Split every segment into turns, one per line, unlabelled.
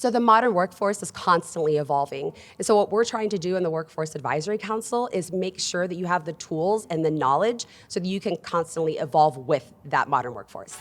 So the modern workforce is constantly evolving. And so what we're trying to do in the Workforce Advisory Council is make sure that you have the tools and the knowledge so that you can constantly evolve with that modern workforce.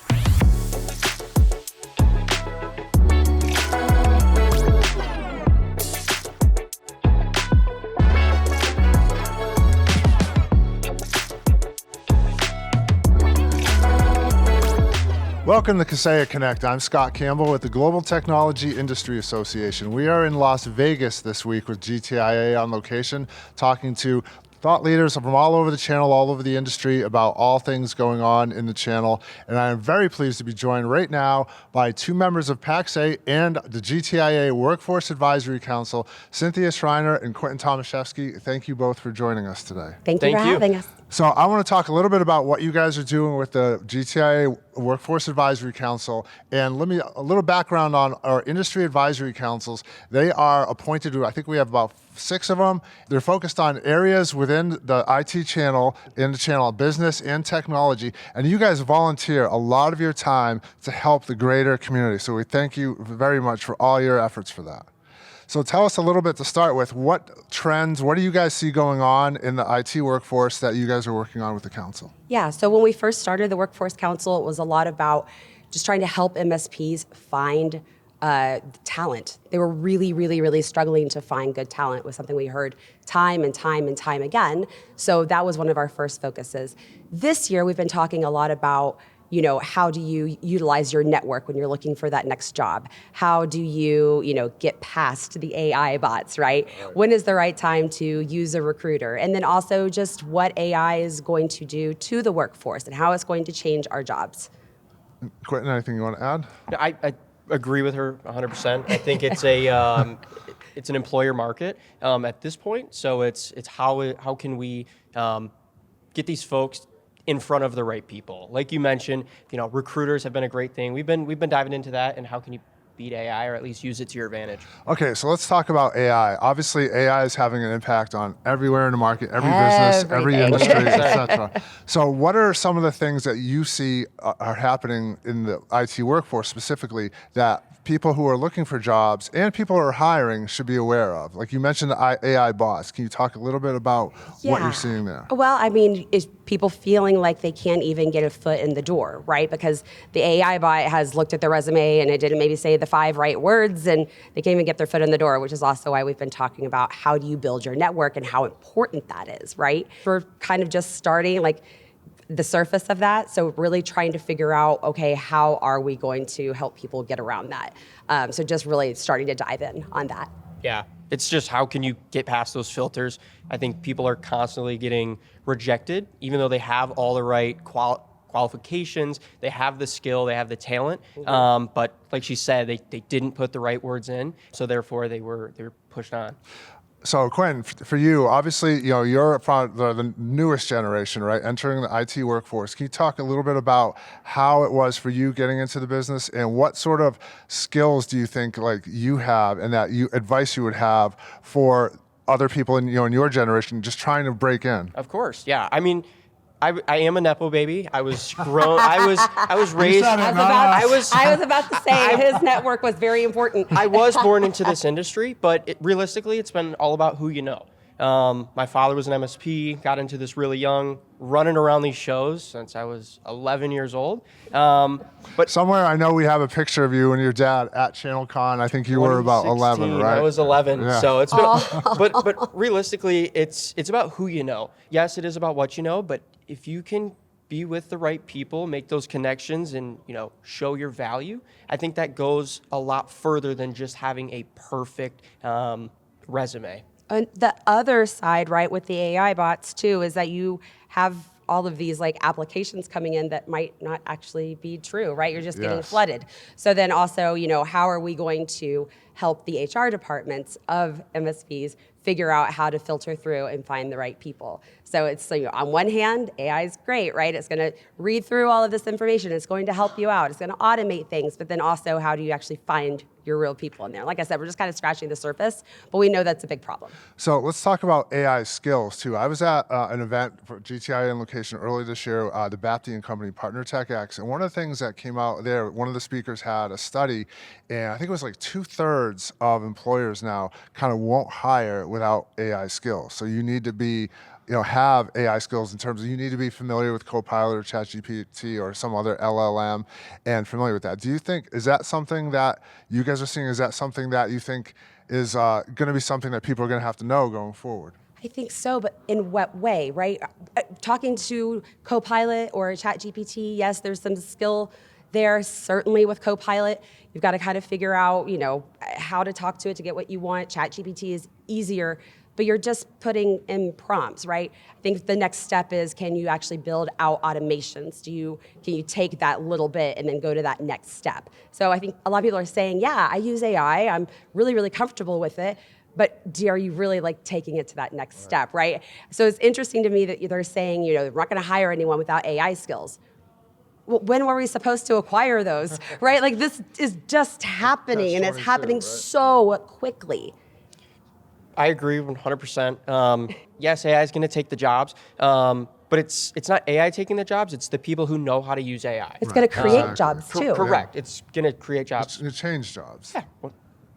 Welcome to Kaseya Connect. I'm Scott Campbell with the Global Technology Industry Association. We are in Las Vegas this week with GTIA on location, talking to thought leaders from all over the channel, all over the industry about all things going on in the channel. And I am very pleased to be joined right now by two members of PACSA and the GTIA Workforce Advisory Council, Cynthia Schreiner and Quinton Tomaszewski. Thank you both for joining us today.
Thank you for having us.
So I want to talk a little bit about what you guys are doing with the GTIA Workforce Advisory Council, and let me a little background on our industry advisory councils. They are appointed to, I think we have about 6 of them. They're focused on areas within the IT channel, in the channel of business and technology, and you guys volunteer a lot of your time to help the greater community. So we thank you very much for all your efforts for that. So tell us a little bit to start with, what trends, what do you guys see going on in the IT workforce that you guys are working on with the council?
Yeah, so when we first started the Workforce Council, it was a lot about just trying to help MSPs find talent. They were really struggling to find good talent. It was something we heard time and time again. So that was one of our first focuses. This year, we've been talking a lot about how do you utilize your network when you're looking for that next job? How do you, get past the AI bots, right? When is the right time to use a recruiter? And then also just what AI is going to do to the workforce and how it's going to change our jobs.
Quinton, anything you want to add?
I agree with her 100%. I think it's it's an employer market at this point. So it's how can we get these folks in front of the right people. Like you mentioned, recruiters have been a great thing. We've been diving into that, and how can you beat AI or at least use it to your advantage?
Okay, so let's talk about AI. Obviously, AI is having an impact on everywhere in the market, every business, every industry, etc. So what are some of the things that you see are happening in the IT workforce specifically that people who are looking for jobs and people who are hiring should be aware of? Like you mentioned the AI bots. Can you talk a little bit about what you're seeing there?
Well, I mean, is people feeling like they can't even get a foot in the door, right? Because the AI bot has looked at their resume and it didn't maybe say the 5 right words and they can't even get their foot in the door, which is also why we've been talking about how do you build your network and how important that is, right? We're kind of just starting like the surface of that. So really trying to figure out, okay, how are we going to help people get around that? So just really starting to dive in on that.
Yeah, it's just how can you get past those filters? I think people are constantly getting rejected, even though they have all the right qualifications, they have the skill, they have the talent, but like she said, they didn't put the right words in, so therefore they were pushed on.
So Quinn, for you, obviously, you're from the newest generation, right? Entering the IT workforce. Can you talk a little bit about how it was for you getting into the business and what sort of skills do you think like you have and that advice you would have for other people in your generation just trying to break in?
Of course, yeah. I mean, I am a Nepo baby. I was grown. I was raised.
I was about to say his network was very important.
I was born into this industry, but realistically, it's been all about who you know. My father was an MSP. Got into this really young, running around these shows since I was 11 years old. But
somewhere I know we have a picture of you and your dad at ChannelCon. I think you were about 11, right?
I was 11.
Yeah.
So it's been, but realistically, it's about who you know. Yes, it is about what you know, but if you can be with the right people, make those connections and, show your value, I think that goes a lot further than just having a perfect resume.
And the other side, right, with the AI bots too, is that you have all of these like applications coming in that might not actually be true, right? You're just getting flooded. So then also, how are we going to help the HR departments of MSPs figure out how to filter through and find the right people. So it's, on one hand, AI is great, right? It's going to read through all of this information. It's going to help you out. It's going to automate things. But then also, how do you actually find your real people in there? Like I said, we're just kind of scratching the surface, but we know that's a big problem.
So let's talk about AI skills too. I was at an event for GTIA in location early this year, the Bapty and Company Partner Tech X, and one of the things that came out there, one of the speakers had a study, and I think it was like 2/3 of employers now kind of won't hire without AI skills. So you need to be, have AI skills in terms of you need to be familiar with Copilot or ChatGPT or some other LLM and familiar with that. Do you think, is that something that you guys are seeing? Is that something that you think is going to be something that people are going to have to know going forward?
I think so, but in what way, right? Talking to Copilot or ChatGPT, yes, there's some skill there. Certainly with Copilot, you've got to kind of figure out, how to talk to it to get what you want. ChatGPT is easier, but you're just putting in prompts, right? I think the next step is, can you actually build out automations? Can you take that little bit and then go to that next step? So I think a lot of people are saying, yeah, I use AI. I'm really, really comfortable with it. But are you really taking it to that next step, right? So it's interesting to me that they're saying, we're not going to hire anyone without AI skills. Well, when were we supposed to acquire those, right? This is just happening, and it's happening so quickly.
I agree 100%. Yes, AI is going to take the jobs, but it's not AI taking the jobs. It's the people who know how to use AI.
It's going to create jobs too.
Correct. It's going to create jobs.
It's going to change jobs.
Yeah.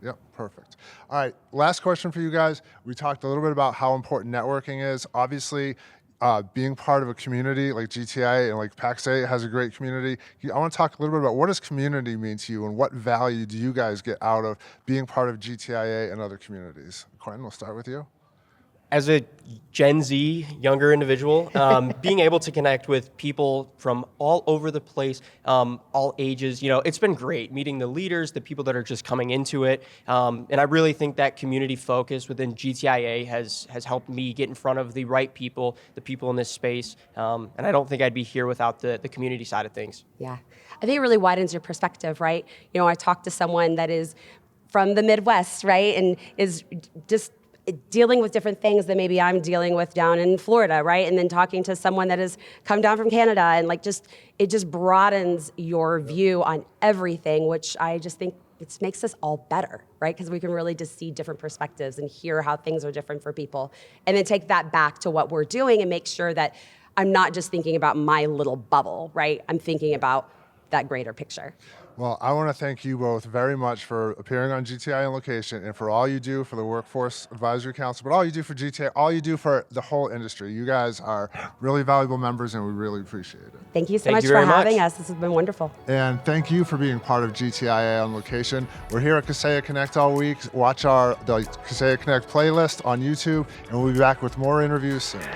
Yep, perfect. All right, last question for you guys. We talked a little bit about how important networking is. Obviously, being part of a community like GTIA and like Kaseya has a great community. I want to talk a little bit about what does community mean to you and what value do you guys get out of being part of GTIA and other communities? Quinton, we'll start with you.
As a Gen Z, younger individual, being able to connect with people from all over the place, all ages, it's been great meeting the leaders, the people that are just coming into it. And I really think that community focus within GTIA has helped me get in front of the right people, the people in this space. And I don't think I'd be here without the community side of things.
Yeah, I think it really widens your perspective, right? I talked to someone that is from the Midwest, right? And is just dealing with different things that maybe I'm dealing with down in Florida, right? And then talking to someone that has come down from Canada, and it just broadens your view on everything, which I just think it makes us all better, right? Because we can really just see different perspectives and hear how things are different for people, and then take that back to what we're doing and make sure that I'm not just thinking about my little bubble, right? I'm thinking about that greater picture.
Well, I want to thank you both very much for appearing on GTI in location and for all you do for the Workforce Advisory Council, but all you do for GTI, all you do for the whole industry. You guys are really valuable members, and we really appreciate it.
Thank you so much for having us. This has been wonderful.
And thank you for being part of GTIA on location. We're here at Kaseya Connect all week. Watch the Kaseya Connect playlist on YouTube, and we'll be back with more interviews soon.